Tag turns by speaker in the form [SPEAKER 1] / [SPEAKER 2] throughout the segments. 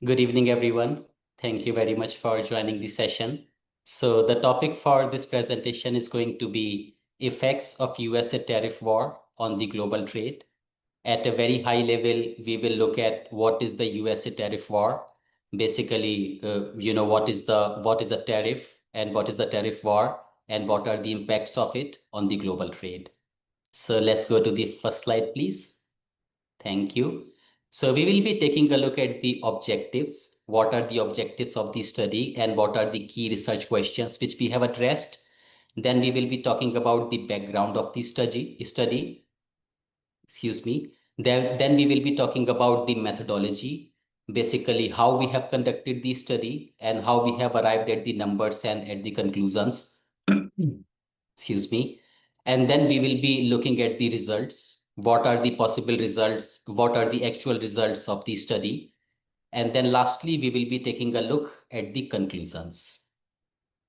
[SPEAKER 1] Good evening, everyone. Thank you very much for joining this session. So the topic for this presentation is going to be effects of USA tariff war on the global trade. At a very high level, we will look at what is the USA tariff war. Basically, what is a tariff and what is the tariff war and what are the impacts of it on the global trade. So let's go to the first slide, please. Thank you. So we will be taking a look at the objectives. What are the objectives of the study and what are the key research questions which we have addressed? Then we will be talking about the background of the study. Excuse me. Then we will be talking about the methodology, basically how we have conducted the study and how we have arrived at the numbers and at the conclusions. Excuse me. And then we will be looking at the results. What are the possible results? What are the actual results of the study? And then lastly, we will be taking a look at the conclusions.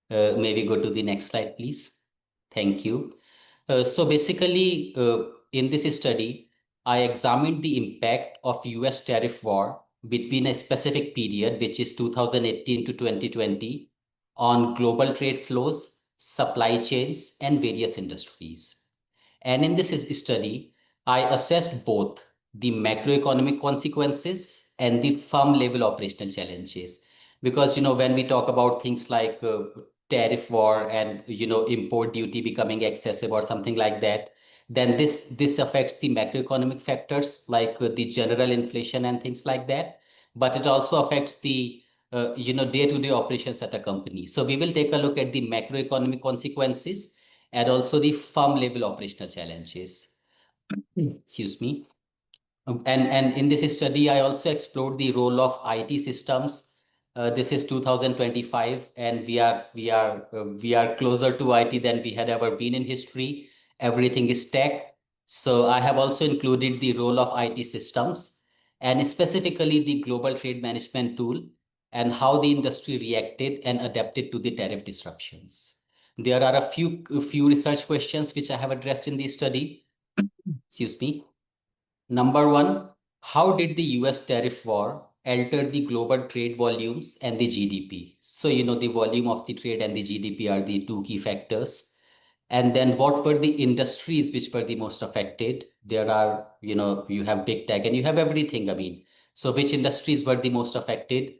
[SPEAKER 1] May we go to the next slide, please? Thank you. So basically, in this study, I examined the impact of US tariff war between a specific period, which is 2018 to 2020, on global trade flows, supply chains, and various industries. And in this study, I assessed both the macroeconomic consequences and the firm level operational challenges. Because, when we talk about things like tariff war and, import duty becoming excessive or something like that, then this affects the macroeconomic factors like the general inflation and things like that. But it also affects the day-to-day operations at a company. So we will take a look at the macroeconomic consequences and also the firm level operational challenges. Excuse me. And in this study, I also explored the role of IT systems. This is 2025, and we are closer to IT than we had ever been in history. Everything is tech. So I have also included the role of IT systems and specifically the global trade management tool and how the industry reacted and adapted to the tariff disruptions. There are a few research questions which I have addressed in the study. Excuse me. Number one, how did the US tariff war alter the global trade volumes and the GDP? So, the volume of the trade and the GDP are the two key factors. And then what were the industries which were the most affected? There are, you have big tech and you have everything. I mean, so which industries were the most affected?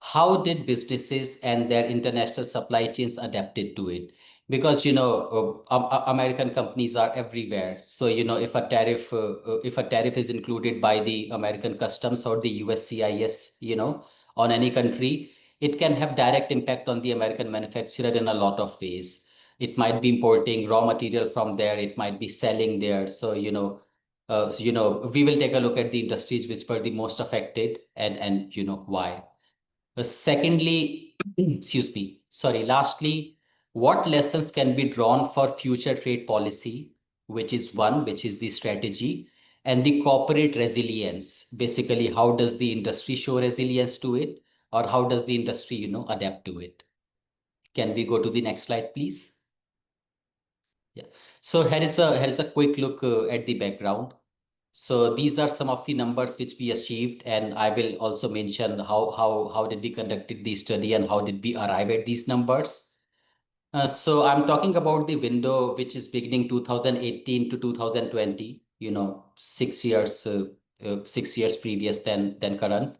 [SPEAKER 1] How did businesses and their international supply chains adapted to it? Because American companies are everywhere, so if a tariff is included by the American customs or the USCIS, on any country, it can have direct impact on the American manufacturer in a lot of ways. It might be importing raw material from there, it might be selling there. So we will take a look at the industries which were the most affected and why. Secondly, excuse me, sorry, lastly, what lessons can be drawn for future trade policy, which is one, which is the strategy, and the corporate resilience. Basically, how does the industry show resilience to it, or how does the industry, adapt to it? Can we go to the next slide, please? Yeah. So here is a quick look at the background. So these are some of the numbers which we achieved, and I will also mention how did we conducted the study and how did we arrive at these numbers. So I'm talking about the window which is beginning 2018 to 2020. 6 years previous than current.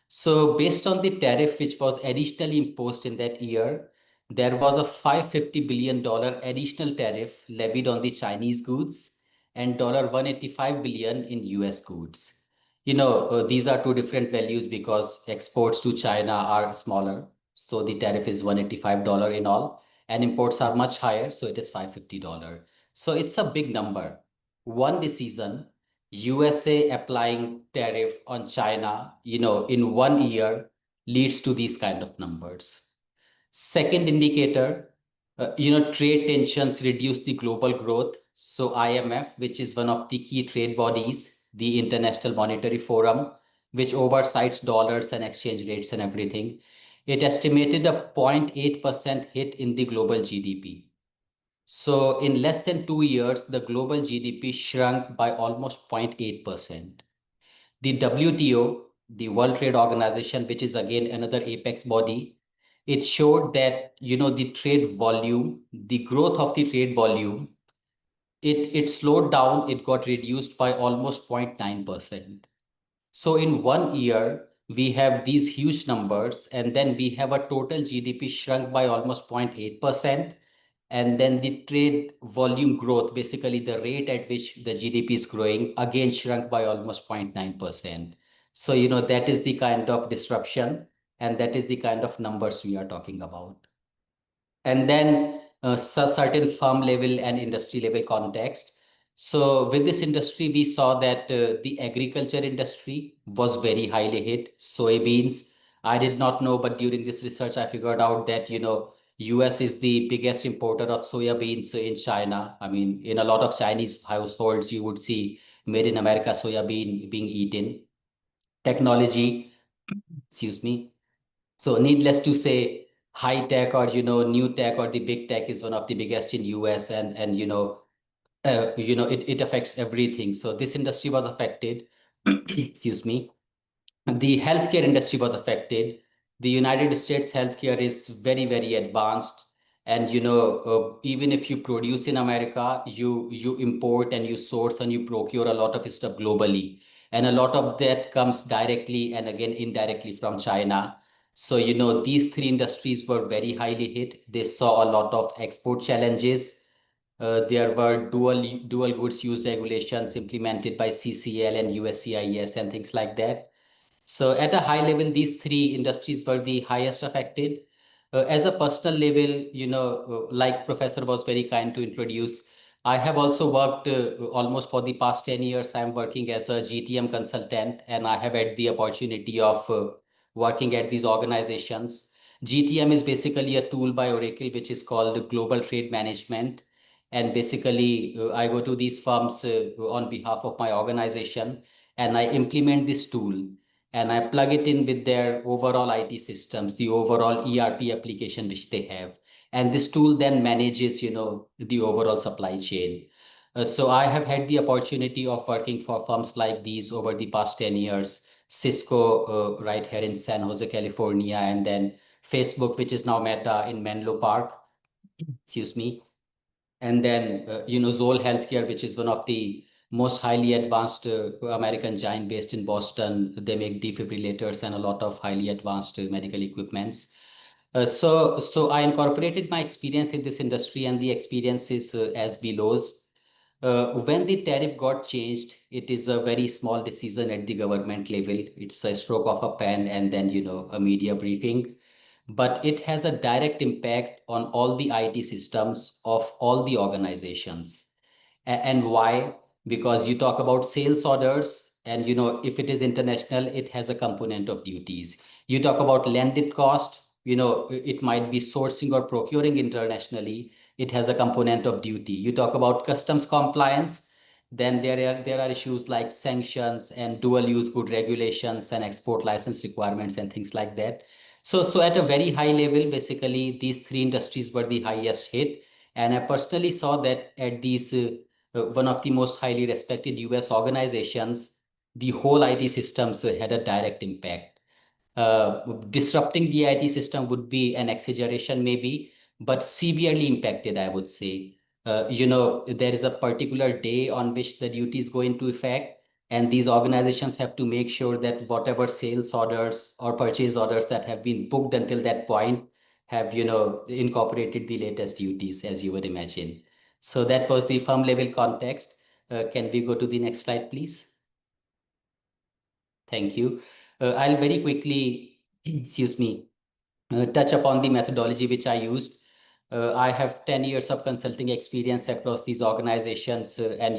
[SPEAKER 1] So based on the tariff which was additionally imposed in that year, there was a $550 billion additional tariff levied on the Chinese goods and $185 billion in US goods. These are two different values because exports to China are smaller. So the tariff is $185 in all, and imports are much higher. So it is $550. So it's a big number. One decision, USA applying tariff on China, in 1 year leads to these kind of numbers. Second indicator, trade tensions reduce the global growth. So IMF, which is one of the key trade bodies, the International Monetary Forum, which oversees dollars and exchange rates and everything, it estimated a 0.8% hit in the global GDP. So in less than 2 years, the global GDP shrunk by almost 0.8%. The WTO, the World Trade Organization, which is again another apex body, it showed that, the trade volume, the growth of the trade volume, it slowed down, it got reduced by almost 0.9%. So in 1 year, we have these huge numbers, and then we have a total GDP shrunk by almost 0.8%. And then the trade volume growth, basically the rate at which the GDP is growing, again shrunk by almost 0.9%. So, that is the kind of disruption, and that is the kind of numbers we are talking about. And then certain farm level and industry level context. So with this industry, we saw that the agriculture industry was very highly hit. Soybeans, I did not know, but during this research, I figured out that, US is the biggest importer of soya beans in China. I mean, in a lot of Chinese households, you would see made in America soya bean being eaten. Technology, excuse me. So needless to say, high tech or new tech or the big tech is one of the biggest in US, and it affects everything. So this industry was affected. Excuse me. The healthcare industry was affected. The United States healthcare is very, very advanced. And even if you produce in America, you import and you source and you procure a lot of stuff globally. And a lot of that comes directly and again indirectly from China. So, these three industries were very highly hit. They saw a lot of export challenges. There were dual goods use regulations implemented by CCL and USCIS and things like that. So at a high level, these three industries were the highest affected. As a personal level, like Professor was very kind to introduce, I have also worked almost for the past 10 years. I'm working as a GTM consultant, and I have had the opportunity of working at these organizations. GTM is basically a tool by Oracle, which is called Global Trade Management. And basically, I go to these firms on behalf of my organization, and I implement this tool and I plug it in with their overall IT systems, the overall ERP application which they have. And this tool then manages, the overall supply chain. So I have had the opportunity of working for firms like these over the past 10 years. Cisco, right here in San Jose, California, and then Facebook, which is now Meta in Menlo Park, excuse me. And then, Zoll Healthcare, which is one of the most highly advanced American giant based in Boston. They make defibrillators and a lot of highly advanced medical equipments. So I incorporated my experience in this industry, and the experience is as belows. When the tariff got changed, it is a very small decision at the government level. It's a stroke of a pen and then, a media briefing, but it has a direct impact on all the IT systems of all the organizations. And why? Because you talk about sales orders, and if it is international, it has a component of duties. You talk about landed cost, it might be sourcing or procuring internationally, it has a component of duty. You talk about customs compliance, then there are issues like sanctions and dual use good regulations and export license requirements and things like that. So at a very high level, basically, these three industries were the highest hit. And I personally saw that at these one of the most highly respected US organizations, the whole IT systems had a direct impact. Disrupting the IT system would be an exaggeration, maybe, but severely impacted, I would say. There is a particular day on which the duties go into effect, and these organizations have to make sure that whatever sales orders or purchase orders that have been booked until that point have, incorporated the latest duties, as you would imagine. So that was the firm level context. Can we go to the next slide, please? Thank you. I'll very quickly, excuse me, touch upon the methodology which I used. I have 10 years of consulting experience across these organizations, and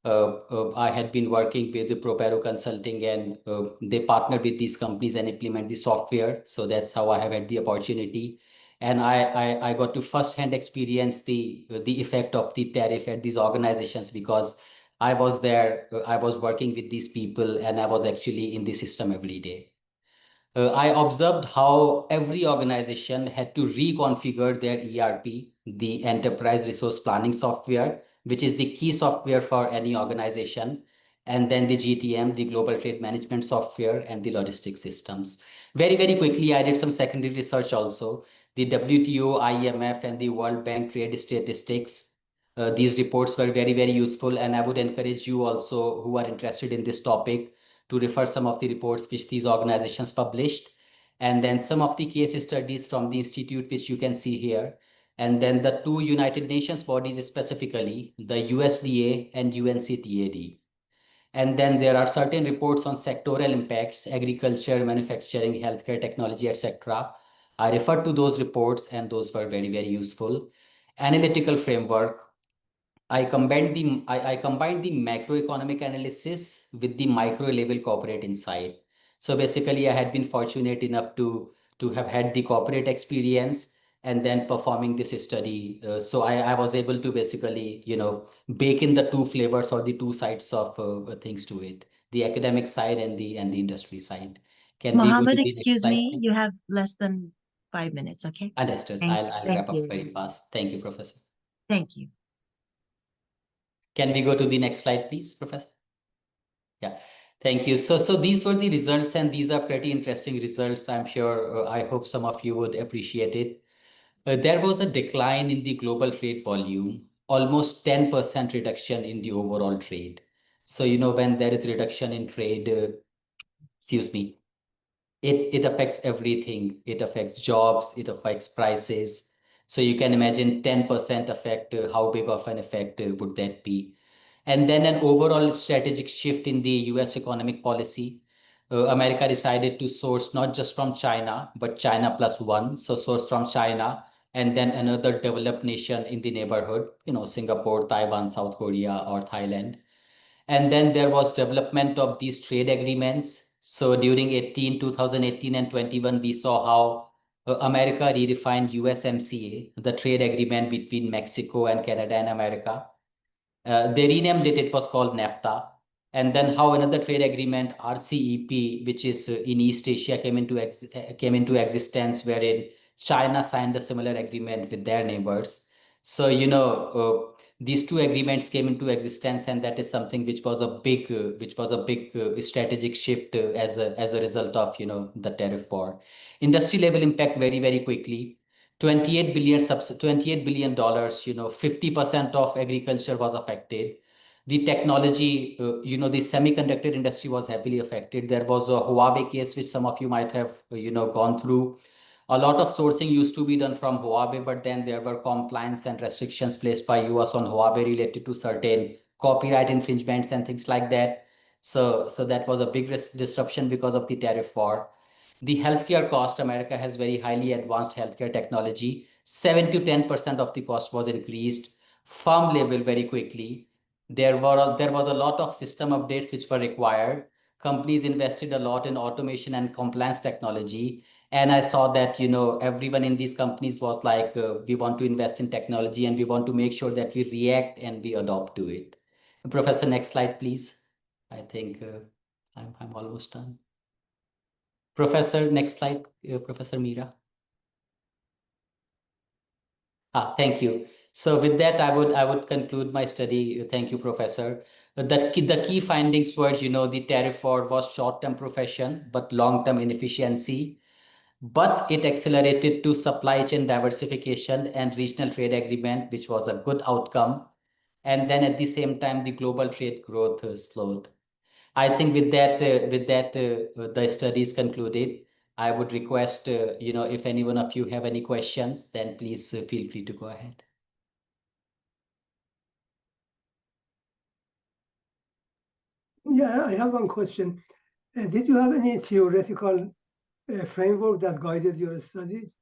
[SPEAKER 1] I had been working with the Propero Consulting, and they partner with these companies and implement the software. So that's how I have had the opportunity, and I got to first-hand experience the effect of the tariff at these organizations, because I was there, I was working with these people, and I was actually in the system every day. I observed how every organization had to reconfigure their ERP, the enterprise resource planning software, which is the key software for any organization. and then the GTM, the Global Trade Management Software, and the logistics systems. Very, very quickly, I did some secondary research also. The WTO, IMF, and the World Bank trade statistics. These reports were very, very useful, and I would encourage you also who are interested in this topic to refer some of the reports which these organizations published, and then some of the case studies from the institute which you can see here, and then the two United Nations bodies, specifically the USDA and UNCTAD. And then there are certain reports on sectoral impacts: agriculture, manufacturing, healthcare, technology, etc. I referred to those reports and those were very, very useful. Analytical framework: I combined the macroeconomic analysis with the micro level corporate insight. So basically, I had been fortunate enough to have had the corporate experience and then performing this study. So I was able to basically, bake in the two flavors or the two sides of things to it: the academic side and the industry side. Can we go to
[SPEAKER 2] Mohammed,
[SPEAKER 1] the next
[SPEAKER 2] excuse
[SPEAKER 1] slide,
[SPEAKER 2] me,
[SPEAKER 1] please?
[SPEAKER 2] you have less than 5 minutes, okay?
[SPEAKER 1] Understood.
[SPEAKER 2] Thank,
[SPEAKER 1] I'll
[SPEAKER 2] thank
[SPEAKER 1] wrap up
[SPEAKER 2] you.
[SPEAKER 1] very fast. Thank you, Professor.
[SPEAKER 2] Thank you.
[SPEAKER 1] Can we go to the next slide, please, Professor? Yeah, thank you. So these were the results, and these are pretty interesting results. I'm sure, I hope some of you would appreciate it. There was a decline in the global trade volume, almost 10% reduction in the overall trade. So, when there is reduction in trade, excuse me, it affects everything. It affects jobs, it affects prices. So you can imagine 10% effect, how big of an effect would that be? And then an overall strategic shift in the US economic policy. America decided to source not just from China, but China plus one. So source from China and then another developed nation in the neighborhood, Singapore, Taiwan, South Korea, or Thailand. And then there was development of these trade agreements. So during 2018 and 21, we saw how America redefined USMCA, the trade agreement between Mexico and Canada and America. They renamed it, it was called NAFTA. And then how another trade agreement, RCEP, which is in East Asia, came into existence, wherein China signed a similar agreement with their neighbors. So, these two agreements came into existence, and that is something which was a big strategic shift as a result of, the tariff war. Industry level impact very, very quickly. 28 billion dollars, 50% of agriculture was affected. The technology, the semiconductor industry was heavily affected. There was a Huawei case which some of you might have gone through. A lot of sourcing used to be done from Huawei, but then there were compliance and restrictions placed by US on Huawei related to certain copyright infringements and things like that. So that was a big disruption because of the tariff war. The healthcare cost, America has very highly advanced healthcare technology. 7 to 10% of the cost was increased. Farm level very quickly. There was a lot of system updates which were required. Companies invested a lot in automation and compliance technology. And I saw that, everyone in these companies was like, we want to invest in technology and we want to make sure that we react and we adopt to it. Professor, next slide, please. I think I'm almost done. Professor, next slide, Professor Meera. Thank you. So with that, I would conclude my study. Thank you, Professor. The key findings were, the tariff war was short-term profession, but long-term inefficiency. But it accelerated to supply chain diversification and regional trade agreement, which was a good outcome. And then at the same time, the global trade growth slowed. I think with that, the study is concluded. I would request, if any one of you have any questions, then please feel free to go ahead.
[SPEAKER 3] Yeah, I have one question. Did you have any theoretical framework that guided your studies?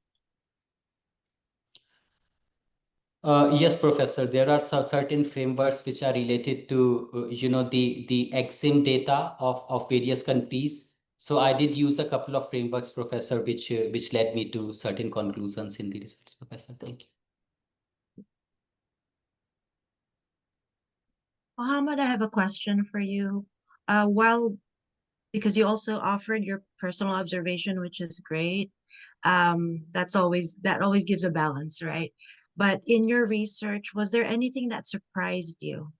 [SPEAKER 1] Yes, Professor. There are certain frameworks which are related to, the EXIM data of various countries. So I did use a couple of frameworks, Professor, which led me to certain conclusions in the research, Professor. Thank you.
[SPEAKER 2] Mohammed, I have a question for you. Well, because you also offered your personal observation, which is great. That always gives a balance, right? But in your research, was there anything that surprised you,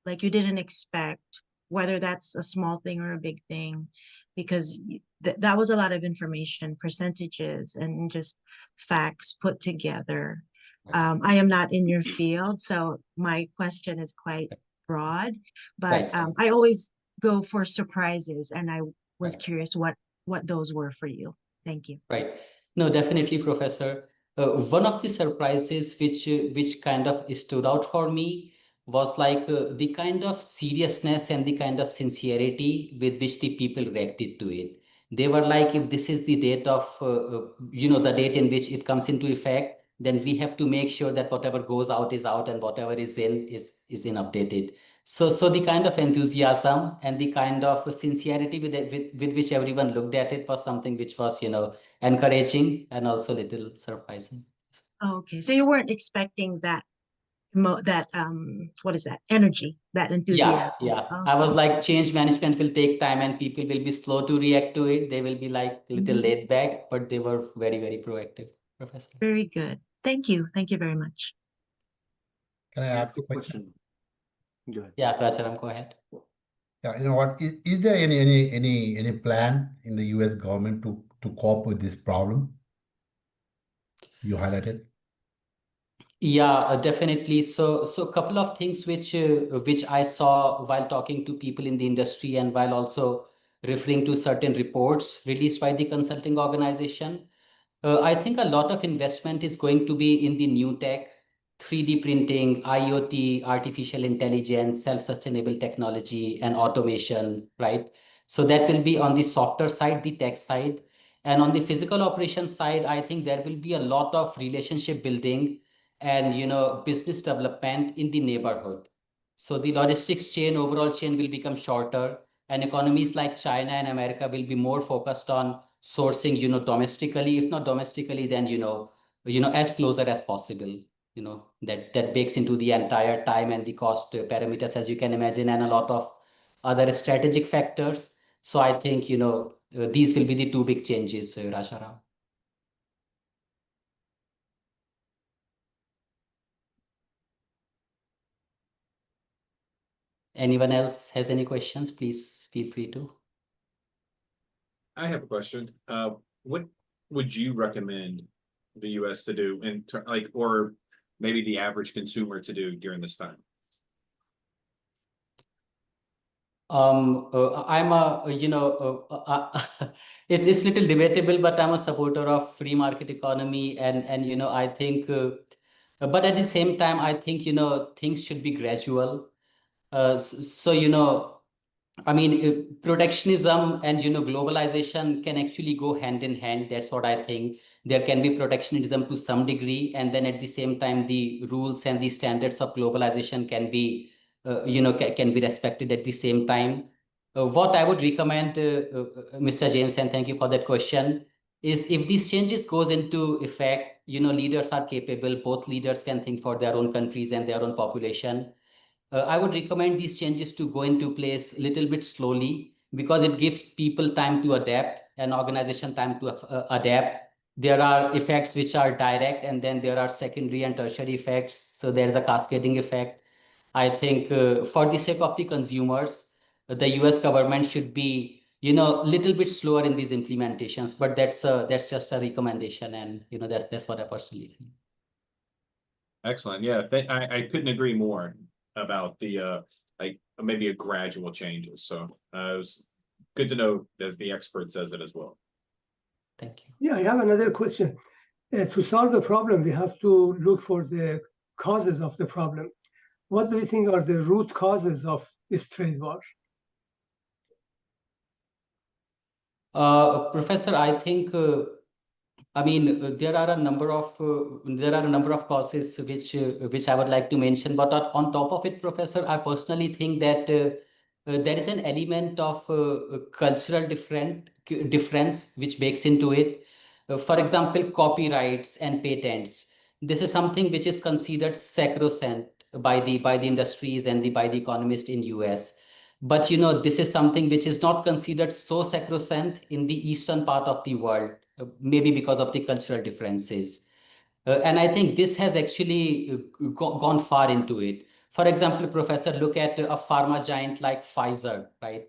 [SPEAKER 2] like you didn't expect whether that's a small thing or a big thing, because that was a lot of information, percentages, and just facts put together. I am not in your field, so my question is quite broad, but
[SPEAKER 1] Right.
[SPEAKER 2] I always go for surprises, and I was
[SPEAKER 1] Right.
[SPEAKER 2] curious what those were for you. Thank you.
[SPEAKER 1] Right. No, definitely, Professor. One of the surprises which kind of stood out for me was like the kind of seriousness and the kind of sincerity with which the people reacted to it. They were like, if this is the date of, the date in which it comes into effect, then we have to make sure that whatever goes out is out and whatever is in updated. So the kind of enthusiasm and the kind of sincerity with which everyone looked at it was something which was, encouraging and also a little surprising.
[SPEAKER 2] Okay, so you weren't expecting that what is that energy, that
[SPEAKER 1] Yeah,
[SPEAKER 2] enthusiasm?
[SPEAKER 1] yeah. I was
[SPEAKER 2] Okay.
[SPEAKER 1] like, change management will take time and people will be slow to react to it. They will be like little
[SPEAKER 2] Mhm.
[SPEAKER 1] laid back, but they were very, very proactive, Professor.
[SPEAKER 2] Very good. Thank you. Thank you very much.
[SPEAKER 4] Can I ask a question?
[SPEAKER 3] Go ahead.
[SPEAKER 1] Yeah, Pracharam, go ahead.
[SPEAKER 4] Yeah, you know what? Is there any plan in the US government to cope with this problem you highlighted?
[SPEAKER 1] Yeah, definitely. So a couple of things which I saw while talking to people in the industry and while also referring to certain reports released by the consulting organization. I think a lot of investment is going to be in the new tech, 3D printing, IoT, artificial intelligence, self-sustainable technology, and automation, right? So that will be on the softer side, the tech side. And on the physical operations side, I think there will be a lot of relationship building and business development in the neighborhood. So the logistics chain, overall chain will become shorter, and economies like China and America will be more focused on sourcing, domestically. If not domestically, then as closer as possible. That bakes into the entire time and the cost parameters, as you can imagine, and a lot of other strategic factors. So I think these will be the two big changes, Rajaram. Anyone else has any questions? Please feel free to.
[SPEAKER 5] I have a question. What would you recommend the US to do or maybe the average consumer to do during this time?
[SPEAKER 1] I'm a, it's little debatable, but I'm a supporter of free market economy, and I think, but at the same time, I think things should be gradual. So I mean, protectionism and globalization can actually go hand in hand. That's what I think. There can be protectionism to some degree, and then at the same time, the rules and the standards of globalization can be, can be respected at the same time. What I would recommend, Mr. James, and thank you for that question, is if these changes goes into effect, leaders are capable. Both leaders can think for their own countries and their own population. I would recommend these changes to go into place a little bit slowly because it gives people time to adapt and organization time to adapt. There are effects which are direct, and then there are secondary and tertiary effects. So there's a cascading effect. I think for the sake of the consumers, the US government should be, little bit slower in these implementations. But that's just a recommendation, and that's what I personally think.
[SPEAKER 5] Excellent. Yeah, I couldn't agree more about the like maybe a gradual changes. So it was good to know that the expert says it as well.
[SPEAKER 1] Thank you.
[SPEAKER 3] Yeah, I have another question. To solve the problem, we have to look for the causes of the problem. What do you think are the root causes of this trade war?
[SPEAKER 1] Professor, I think I mean there are a number of causes which I would like to mention, but on top of it, Professor, I personally think that there is an element of cultural difference which bakes into it. For example, copyrights and patents. This is something which is considered sacrosanct by the industries and by the economists in US. But this is something which is not considered so sacrosanct in the eastern part of the world, maybe because of the cultural differences. And I think this has actually gone far into it. For example, Professor, look at a pharma giant like Pfizer, right?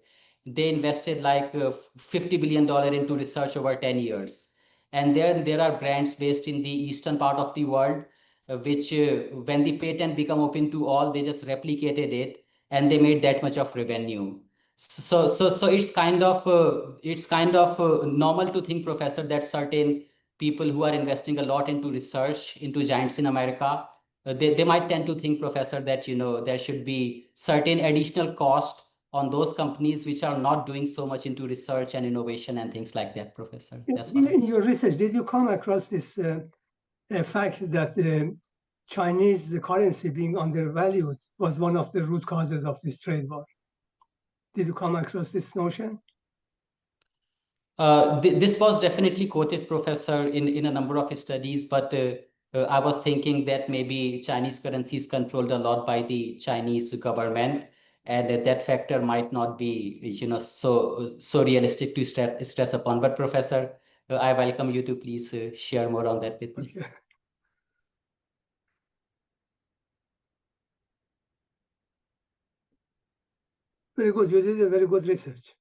[SPEAKER 1] They invested like $50 billion into research over 10 years. And then there are brands based in the eastern part of the world, which when the patent become open to all, they just replicated it and they made that much of revenue. So it's kind of normal to think, Professor, that certain people who are investing a lot into research into giants in America, they might tend to think, Professor, that there should be certain additional cost on those companies which are not doing so much into research and innovation and things like that, Professor. That's what
[SPEAKER 3] In your research, did you come across this fact that the Chinese currency being undervalued was one of the root causes of this trade war? Did you come across this notion?
[SPEAKER 1] This was definitely quoted, Professor, in a number of studies, but I was thinking that maybe Chinese currency is controlled a lot by the Chinese government, and that factor might not be, so realistic to stress upon. But Professor, I welcome you to please share more on that with me.
[SPEAKER 3] Okay. Very good. You did a very good research.